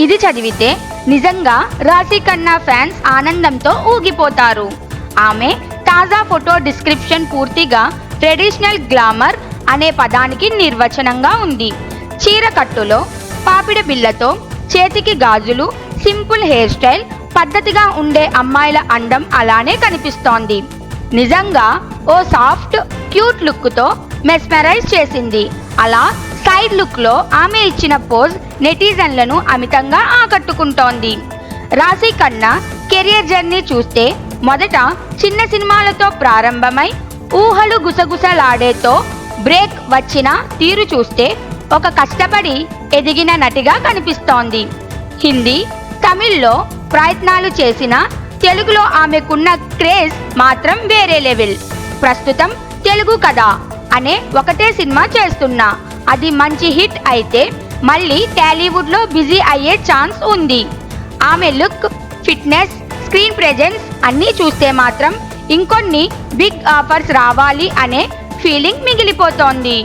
ఇది చదివితే నిజంగా రాశి ఖన్నా ఫ్యాన్స్ ఆనందంతో ఊగిపోతారు. ఆమె తాజా ఫోటో డిస్క్రిప్షన్ పూర్తిగా ట్రెడిషనల్ గ్లామర్ అనే పదానికి నిర్వచనంగా ఉంది. చీర కట్టులో పాపిడి బిళ్ళతో, చేతికి గాజులు, సింపుల్ హెయిర్ స్టైల్, పద్ధతిగా ఉండే అమ్మాయిల అందం అలానే కనిపిస్తోంది. నిజంగా ఓ సాఫ్ట్ క్యూట్ లుక్తో మెస్మరైజ్ చేసింది. అలా సైడ్ లుక్లో ఆమె ఇచ్చిన పోజ్ నెటిజన్లను అమితంగా ఆకట్టుకుంటోంది. రాశి ఖన్నా కెరియర్ జర్నీ చూస్తే మొదట చిన్న సినిమాలతో ప్రారంభమై ఊహలు గుసగుసలాడేతో బ్రేక్ వచ్చిన తీరు చూస్తే ఒక కష్టపడి ఎదిగిన నటిగా కనిపిస్తోంది. హిందీ, తమిళ్లో ప్రయత్నాలు చేసిన తెలుగులో ఆమెకున్న క్రేజ్ మాత్రం వేరే లెవెల్. ప్రస్తుతం తెలుగు కథ అనే ఒకటే సినిమా చేస్తున్నా. అది మంచి హిట్ అయితే మళ్ళీ టాలీవుడ్లో బిజీ అయ్యే ఛాన్స్ ఉంది. ఆమె లుక్, ఫిట్నెస్, స్క్రీన్ ప్రెజెన్స్ అన్నీ చూస్తే మాత్రం ఇంకొన్ని బిగ్ ఆఫర్స్ రావాలి అనే ఫీలింగ్ మిగిలిపోతోంది.